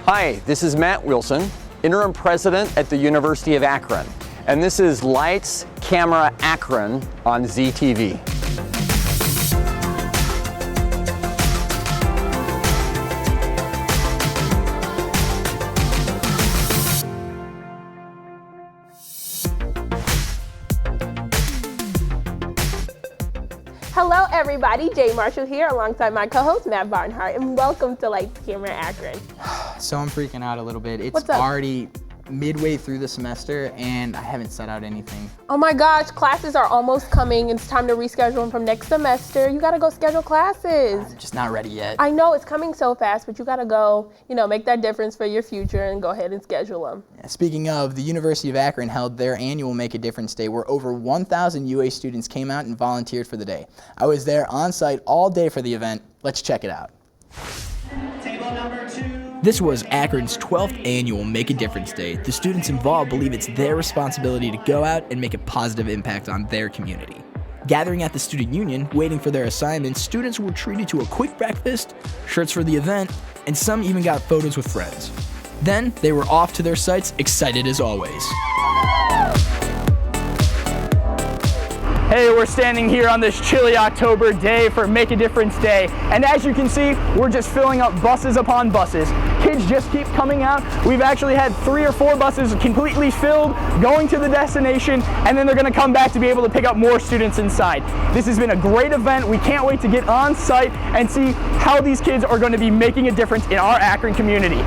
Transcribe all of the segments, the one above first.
Hi, this is Matt Wilson, interim president at the University of Akron, and this is Lights, Camera, Akron on ZTV. Hello everybody, Jade Marshall here alongside my co-host Matt Barnhart, and welcome to Lights, Camera, Akron. So I'm freaking out a little bit. What's It's up? already midway through the semester and I haven't set out anything. Oh my gosh, classes are almost coming. It's time to reschedule them from next semester. You gotta go schedule classes. I'm just not ready yet. I know it's coming so fast, but you gotta go, make that difference for your future and go ahead and schedule them. Speaking of, the University of Akron held their annual Make a Difference Day where over 1,000 UA students came out and volunteered for the day. I was there on site all day for the event. Let's check it out. Table number 2. This was Akron's 12th annual Make a Difference Day. The students involved believe it's their responsibility to go out and make a positive impact on their community. Gathering at the student union, waiting for their assignments, students were treated to a quick breakfast, shirts for the event, and some even got photos with friends. Then they were off to their sites, excited as always. Hey, we're standing here on this chilly October day for Make a Difference Day, and as you can see, we're just filling up buses upon buses. Kids just keep coming out. We've actually had 3 or 4 buses completely filled, going to the destination, and then they're gonna come back to be able to pick up more students inside. This has been a great event. We can't wait to get on site and see how these kids are gonna be making a difference in our Akron community.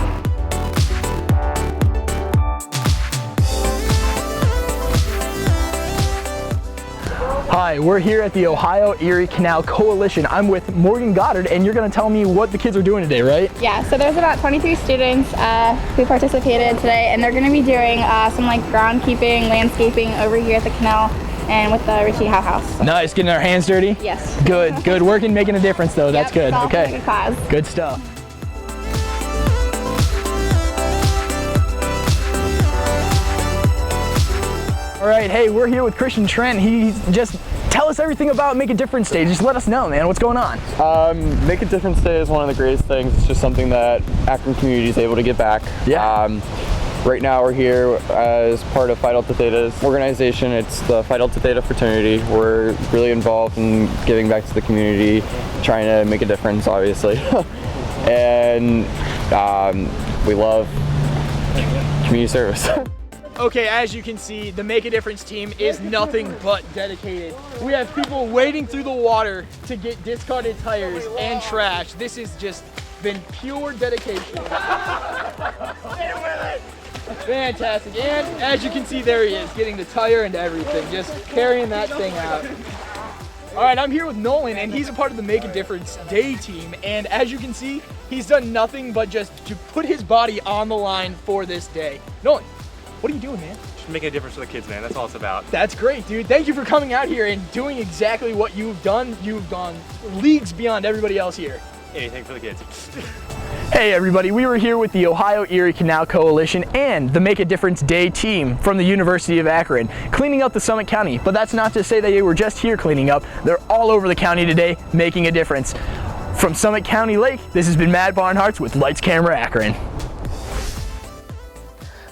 Hi, we're here at the Ohio Erie Canal Coalition. I'm with Morgan Goddard, and you're going to tell me what the kids are doing today, right? Yeah, so there's about 23 students who participated today, and they're going to be doing some groundkeeping, landscaping over here at the canal and with the Richie Howe House. Nice, getting our hands dirty? Yes. Good, good. Working, making a difference though. That's good. It's all for a Okay. good cause. Good stuff. All right, hey, we're here with Christian Trent. He's just tell us everything about Make a Difference Day. Just let us know, man. What's going on? Make a Difference Day is one of the greatest things. It's just something that Akron community is able to give back. Yeah. Right now we're here as part of Phi Delta Theta's organization. It's the Phi Delta Theta fraternity. We're really involved in giving back to the community, trying to make a difference, obviously. And we love community service. Okay, as you can see, the Make a Difference team is nothing but dedicated. We have people wading through the water to get discarded tires and trash. This has just been pure dedication. Fantastic. And as you can see, there he is, getting the tire and everything, just carrying that thing out. All right, I'm here with Nolan, and he's a part of the Make a Difference Day team. And as you can see, he's done nothing but just to put his body on the line for this day. Nolan, what are you doing, man? Just making a difference for the kids, man. That's all it's about. That's great, dude. Thank you for coming out here and doing exactly what you've done. You've gone leagues beyond everybody else here. Anything for the kids. Hey everybody, we were here with the Ohio Erie Canal Coalition and the Make a Difference Day team from the University of Akron, cleaning up the Summit County. But that's not to say that they were just here cleaning up. They're all over the county today, making a difference. From Summit County Lake, this has been Matt Barnhart with Lights, Camera, Akron.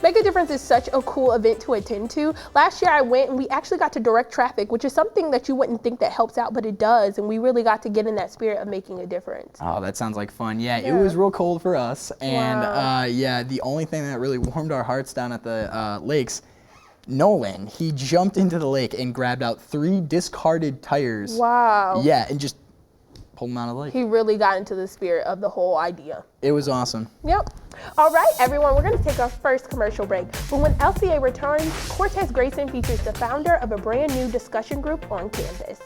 Make a Difference is such a cool event to attend to. Last year I went and we actually got to direct traffic, which is something that you wouldn't think that helps out, but it does. And we really got to get in that spirit of making a difference. Oh, that sounds like fun. Yeah, it was real cold for us. And Wow. yeah, the only thing that really warmed our hearts down at the lakes, Nolan, he jumped into the lake and grabbed out 3 discarded tires. Wow. Yeah, and just pulled them out of the lake. He really got into the spirit of the whole idea. It was awesome. Yep. All right, everyone, we're going to take our first commercial break. But when LCA returns, Cortez Grayson features the founder of a brand new discussion group on campus.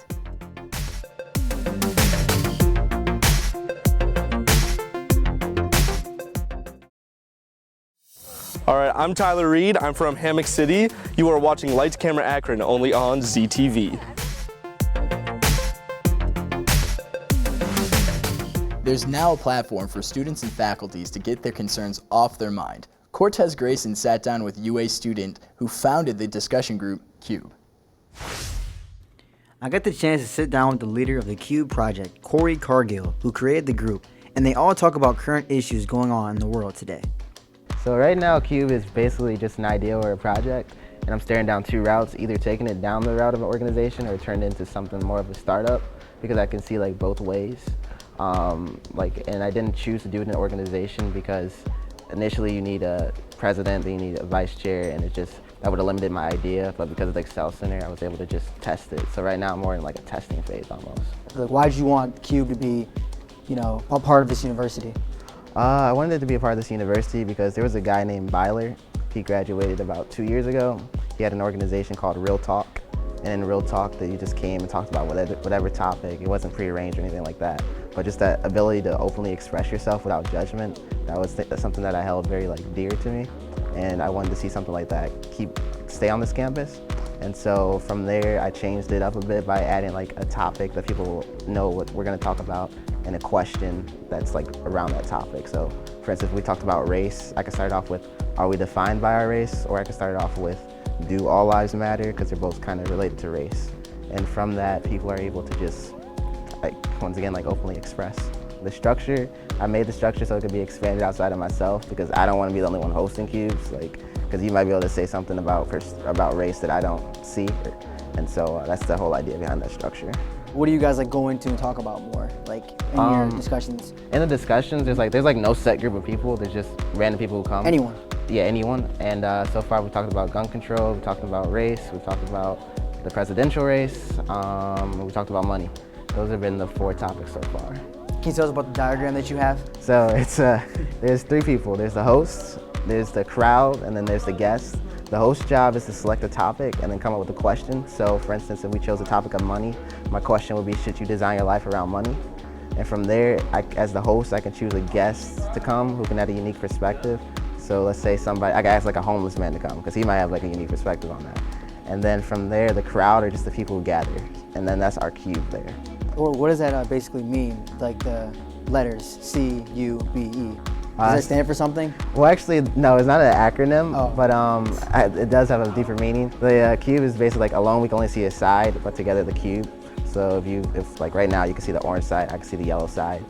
All right, I'm Tyler Reed. I'm from Hammock City. You are watching Lights, Camera, Akron, only on ZTV. There's now a platform for students and faculties to get their concerns off their mind. Cortez Grayson sat down with UA student who founded the discussion group, C.U.B.E. I got the chance to sit down with the leader of the C.U.B.E project, Corey Cargill, who created the group, and they all talk about current issues going on in the world today. So right now, C.U.B.E is basically just an idea or a project, and I'm staring down two routes, either taking it down the route of an organization or turned into something more of a startup, because I can see like both ways. And I didn't choose to do it in an organization because initially you need a president, then you need a vice chair, and that would have limited my idea, but because of the Excel Center, I was able to just test it. So right now I'm more in like a testing phase almost. Like, why did you want C.U.B.E to be, a part of this university? I wanted it to be a part of this university because there was a guy named Byler. He graduated about 2 years ago. He had an organization called Real Talk. And in Real Talk, that you just came and talked about whatever topic. It wasn't prearranged or anything like that. But just that ability to openly express yourself without judgment, that's something that I held very dear to me. And I wanted to see something like that stay on this campus. And so from there, I changed it up a bit by adding like a topic that people will know what we're gonna talk about and a question that's like around that topic. So for instance, if we talked about race, I could start off with, are we defined by our race? Or I could start it off with, do all lives matter? Because they're both kind of related to race. And from that, people are able to just, once again, openly express. The structure, I made the structure so it could be expanded outside of myself because I don't want to be the only one hosting cubes. Because you might be able to say something about race that I don't see. And so that's the whole idea behind that structure. What do you guys go into and talk about more, in your discussions? In the discussions, there's no set group of people. There's just random people who come. Anyone? Yeah, anyone. And so far we talked about gun control, we talked about race, we talked about the presidential race, we talked about money. Those have been the 4 topics so far. Can you tell us about the diagram that you have? So there's 3 people. There's the host, there's the crowd, and then there's the guests. The host's job is to select a topic and then come up with a question. So for instance, if we chose the topic of money, my question would be, should you design your life around money? And from there, as the host, I can choose a guest to come who can add a unique perspective. So let's say I can ask a homeless man to come because he might have a unique perspective on that. And then from there, the crowd are just the people who gather. And then that's our cube there. Or what does that basically mean? The letters C-U-B-E. Does that stand for something? Well, actually, no, it's not an acronym, but it does have a deeper meaning. The cube is basically alone we can only see a side, but together the cube. So if right now you can see the orange side, I can see the yellow side.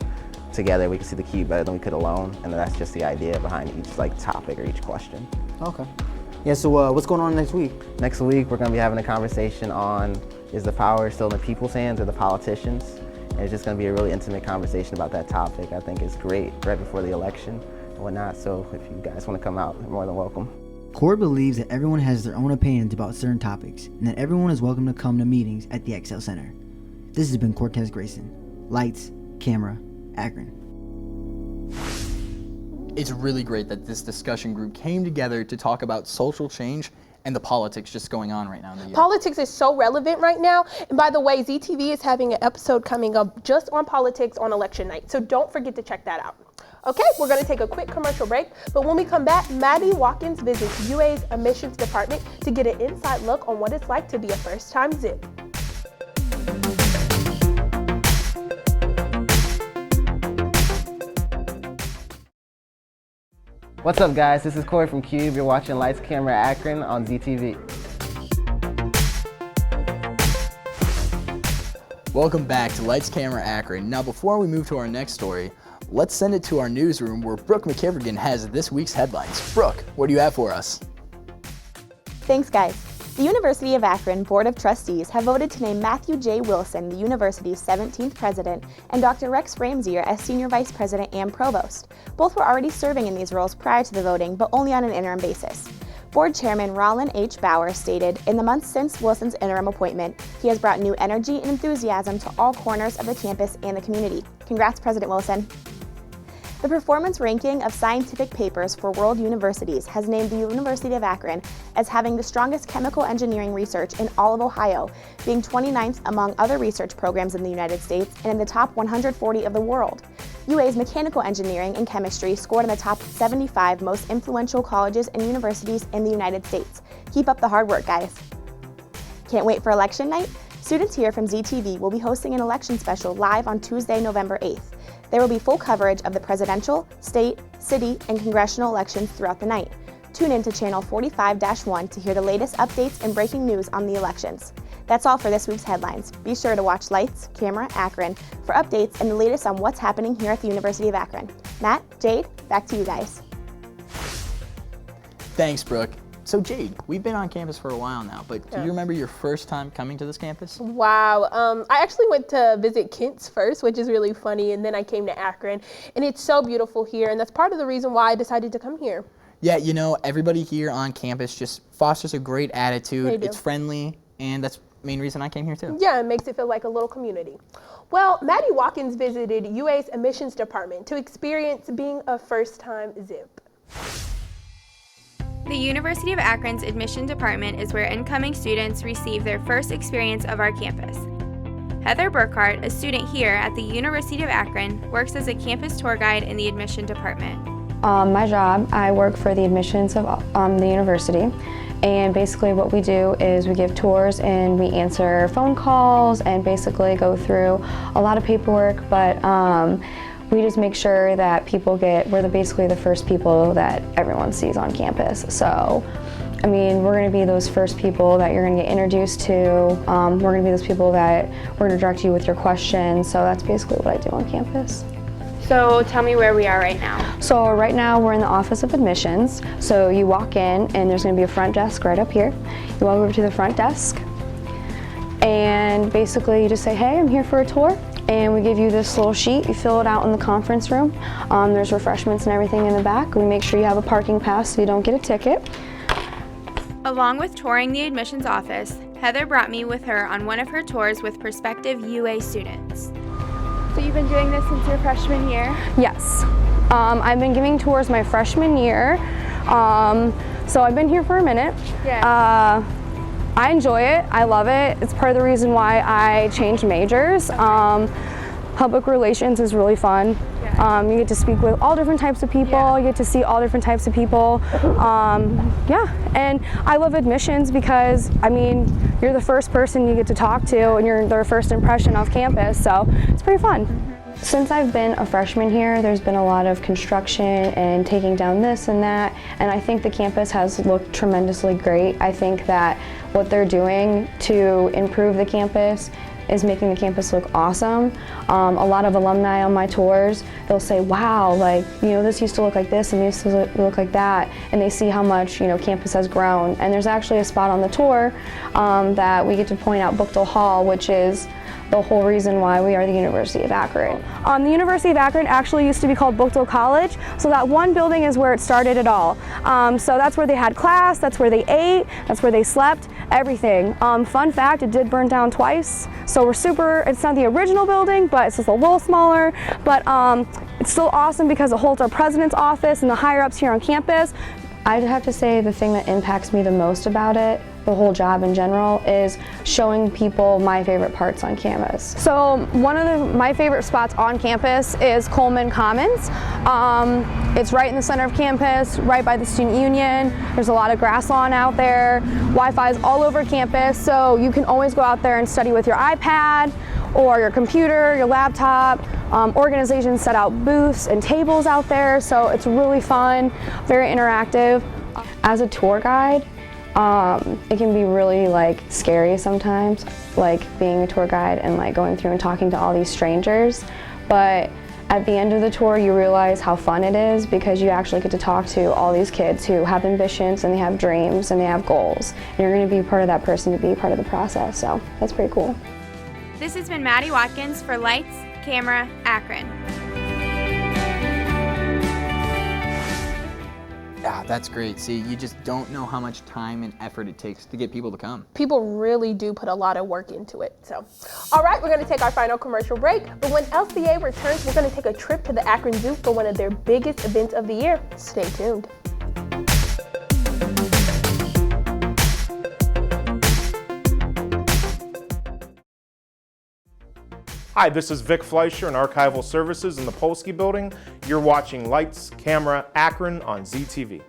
Together we can see the cube better than we could alone, and that's just the idea behind each topic or each question. Okay. Yeah, so what's going on next week? Next week we're going to be having a conversation on, is the power still in the people's hands or the politicians? And it's just going to be a really intimate conversation about that topic. I think it's great right before the election and whatnot, so if you guys want to come out, you're more than welcome. CORE believes that everyone has their own opinions about certain topics, and that everyone is welcome to come to meetings at the Excel Center. This has been Cortez Grayson. Lights, camera, Akron. It's really great that this discussion group came together to talk about social change and the politics just going on right now in the year. Politics is so relevant right now. And by the way, ZTV is having an episode coming up just on politics on election night. So don't forget to check that out. Okay, we're going to take a quick commercial break. But when we come back, Maddie Watkins visits UA's admissions department to get an inside look on what it's like to be a first-time Zip. What's up, guys? This is Corey from C.U.B.E. You're watching Lights, Camera, Akron on ZTV. Welcome back to Lights, Camera, Akron. Now, before we move to our next story, let's send it to our newsroom where Brooke McKivergan has this week's headlines. Brooke, what do you have for us? Thanks, guys. The University of Akron Board of Trustees have voted to name Matthew J. Wilson the university's 17th president and Dr. Rex Ramsier as senior vice president and provost. Both were already serving in these roles prior to the voting, but only on an interim basis. Board Chairman Rollin H. Bauer stated, in the months since Wilson's interim appointment, he has brought new energy and enthusiasm to all corners of the campus and the community. Congrats, President Wilson. The performance ranking of scientific papers for world universities has named the University of Akron as having the strongest chemical engineering research in all of Ohio, being 29th among other research programs in the United States and in the top 140 of the world. UA's mechanical engineering and chemistry scored in the top 75 most influential colleges and universities in the United States. Keep up the hard work, guys. Can't wait for election night? Students here from ZTV will be hosting an election special live on Tuesday, November 8th. There will be full coverage of the presidential, state, city, and congressional elections throughout the night. Tune in to channel 45-1 to hear the latest updates and breaking news on the elections. That's all for this week's headlines. Be sure to watch Lights, Camera, Akron for updates and the latest on what's happening here at the University of Akron. Matt, Jade, back to you guys. Thanks, Brooke. So Jade, we've been on campus for a while now, but do you remember your first time coming to this campus? Wow, I actually went to visit Kent's first, which is really funny, and then I came to Akron, and it's so beautiful here, and that's part of the reason why I decided to come here. Yeah, you know, everybody here on campus just fosters a great attitude. It's friendly, and that's the main reason I came here too. Yeah, it makes it feel like a little community. Well, Maddie Watkins visited UA's admissions department to experience being a first-time ZIP. The University of Akron's admission department is where incoming students receive their first experience of our campus. Heather Barnhart, a student here at the University of Akron, works as a campus tour guide in the admission department. My job, I work for the admissions of the university, and basically what we do is we give tours and we answer phone calls and basically go through a lot of paperwork, but we just make sure that we're basically the first people that everyone sees on campus. So, I mean, we're going to be those first people that you're going to get introduced to. We're going to be those people that we're going to direct you with your questions. So that's basically what I do on campus. So tell me where we are right now. So right now we're in the Office of Admissions. So you walk in and there's going to be a front desk right up here. You walk over to the front desk and basically you just say, hey, I'm here for a tour. And we give you this little sheet. You fill it out in the conference room. There's refreshments and everything in the back. We make sure you have a parking pass so you don't get a ticket. Along with touring the admissions office, Heather brought me with her on one of her tours with prospective UA students. So you've been doing this since your freshman year? Yes. I've been giving tours my freshman year. So I've been here for a minute. Yeah. I enjoy it. I love it. It's part of the reason why I changed majors. Public relations is really fun. You get to speak with all different types of people. You get to see all different types of people. Yeah, and I love admissions because, I mean, you're the first person you get to talk to and you're their first impression of campus, so it's pretty fun. Since I've been a freshman here, there's been a lot of construction and taking down this and that, and I think the campus has looked tremendously great. I think that what they're doing to improve the campus is making the campus look awesome. A lot of alumni on my tours, they'll say, wow, like, you know, this used to look like this and this used to look like that, and they see how much, you know, campus has grown. And there's actually a spot on the tour that we get to point out Bookdale Hall, which is the whole reason why we are the University of Akron. The University of Akron actually used to be called Bookdale College, so that one building is where it started it all. So that's where they had class, that's where they ate, that's where they slept, everything. Fun fact, it did burn down twice, so it's not the original building, but it's just a little smaller, but it's still awesome because it holds our president's office and the higher ups here on campus. I'd have to say the thing that impacts me the most about it, the whole job in general, is showing people my favorite parts on campus. So one of my favorite spots on campus is Coleman Commons. It's right in the center of campus, right by the student union. There's a lot of grass lawn out there. Wi-Fi is all over campus, so you can always go out there and study with your iPad or your computer, your laptop. Organizations set out booths and tables out there, so it's really fun, very interactive. As a tour guide, it can be really like scary sometimes, like being a tour guide and like going through and talking to all these strangers. But at the end of the tour, you realize how fun it is because you actually get to talk to all these kids who have ambitions and they have dreams and they have goals. And you're going to be part of that person to be part of the process, so that's pretty cool. This has been Maddie Watkins for Lights, Camera, Akron. Yeah, that's great. See, you just don't know how much time and effort it takes to get people to come. People really do put a lot of work into it. So, all right, we're going to take our final commercial break. But when LCA returns, we're going to take a trip to the Akron Zoo for one of their biggest events of the year. Stay tuned. Hi, this is Vic Fleischer in Archival Services in the Polsky Building. You're watching Lights, Camera, Akron on ZTV.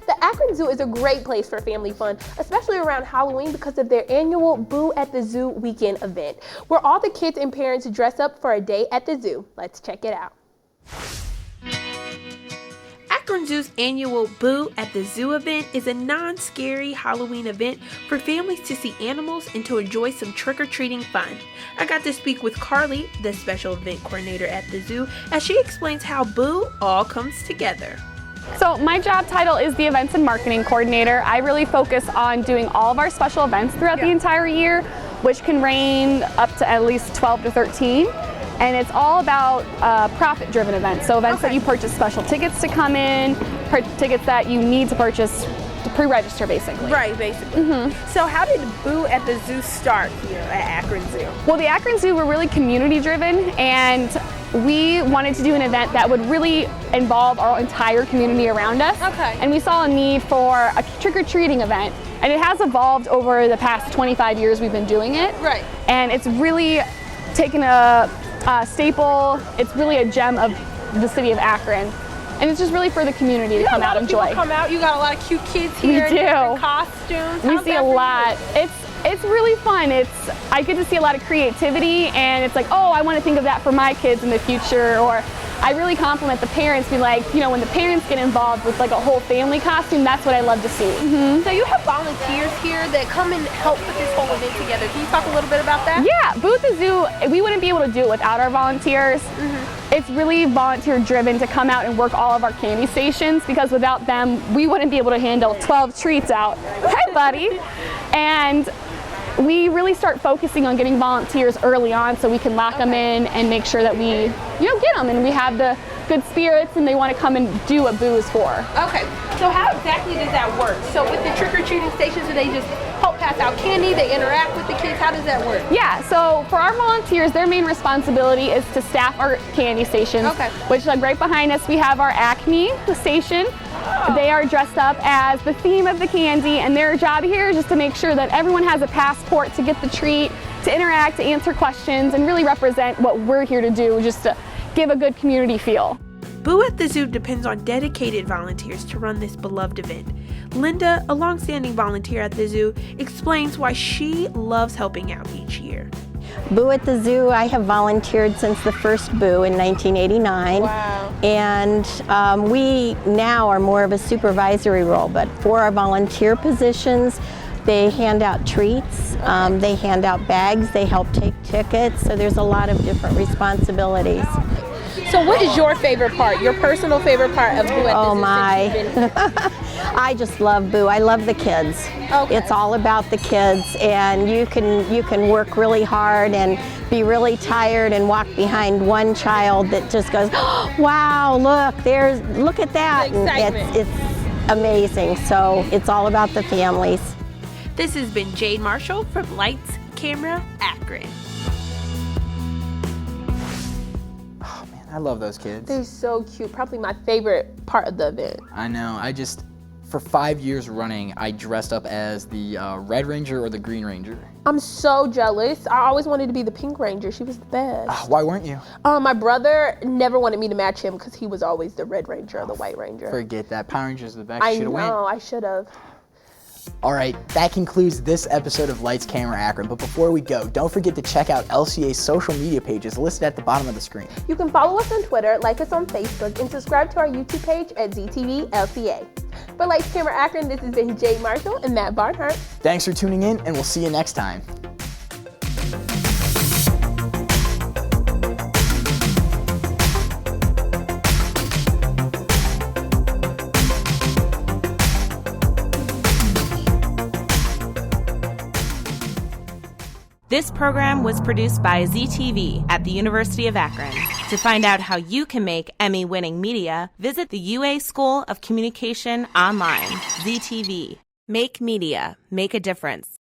The Akron Zoo is a great place for family fun, especially around Halloween because of their annual Boo at the Zoo weekend event, where all the kids and parents dress up for a day at the zoo. Let's check it out. Akron Zoo's annual Boo at the Zoo event is a non-scary Halloween event for families to see animals and to enjoy some trick-or-treating fun. I got to speak with Carly, the special event coordinator at the zoo, as she explains how Boo all comes together. So my job title is the Events and Marketing Coordinator. I really focus on doing all of our special events throughout the entire year, which can range up to at least 12 to 13. And it's all about profit-driven events. So events that you purchase special tickets to come in, tickets that you need to purchase to pre-register, basically. Right, basically. So how did Boo at the Zoo start here at Akron Zoo? Well, the Akron Zoo, we're really community-driven, and we wanted to do an event that would really involve our entire community around us. And we saw a need for a trick-or-treating event. And it has evolved over the past 25 years we've been doing it. Right. And it's really taken a staple, it's really a gem of the city of Akron. And it's just really for the community to come out and enjoy. Come out. You got a lot of cute kids here. We do. Different costumes. We see a lot. It's really fun. I get to see a lot of creativity, and it's like, oh, I want to think of that for my kids in the future. Or I really compliment the parents, be like, you know, when the parents get involved with like a whole family costume, that's what I love to see. So you have volunteers here that come and help put this whole event together. Can you talk a little bit about that? Yeah, Boo at the Zoo, we wouldn't be able to do it without our volunteers. It's really volunteer driven to come out and work all of our candy stations, because without them, we wouldn't be able to handle 12 treats out. Hey, buddy. And we really start focusing on getting volunteers early on so we can lock them in and make sure that we, get them and we have the good spirits and they want to come and do what Boo is for. Okay, so how exactly does that work? So with the trick-or-treating stations, do they just help pass out candy, they interact with the kids? How does that work? Yeah, so for our volunteers, their main responsibility is to staff our candy stations, which like right behind us, we have our Acme station. They are dressed up as the theme of the candy, and their job here is just to make sure that everyone has a passport to get the treat, to interact, to answer questions, and really represent what we're here to do, just to give a good community feel. Boo at the Zoo depends on dedicated volunteers to run this beloved event. Linda, a longstanding volunteer at the zoo, explains why she loves helping out each year. Boo at the Zoo, I have volunteered since the first Boo in 1989. Wow. And we now are more of a supervisory role, but for our volunteer positions, they hand out treats, they hand out bags, they help take tickets, so there's a lot of different responsibilities. So what is your favorite part, your personal favorite part of Boo at the Zoo? Oh my. I just love Boo. I love the kids. It's all about the kids, and you can work really hard and be really tired and walk behind one child that just goes, oh, wow, look at that. And it's amazing. So it's all about the families. This has been Jade Marshall from Lights, Camera, Akron. I love those kids. They're so cute. Probably my favorite part of the event. I know. For 5 years running, I dressed up as the Red Ranger or the Green Ranger. I'm so jealous. I always wanted to be the Pink Ranger. She was the best. Why weren't you? My brother never wanted me to match him because he was always the Red Ranger or the White Ranger. Forget that. Power Rangers are the best. I know. I should have. All right, that concludes this episode of Lights, Camera, Akron. But before we go, don't forget to check out LCA's social media pages listed at the bottom of the screen. You can follow us on Twitter, like us on Facebook, and subscribe to our YouTube page at ZTV LCA. For Lights, Camera, Akron, this has been Jade Marshall and Matt Barnhart. Thanks for tuning in, and we'll see you next time. This program was produced by ZTV at the University of Akron. To find out how you can make Emmy-winning media, visit the UA School of Communication online. ZTV. Make media. Make a difference.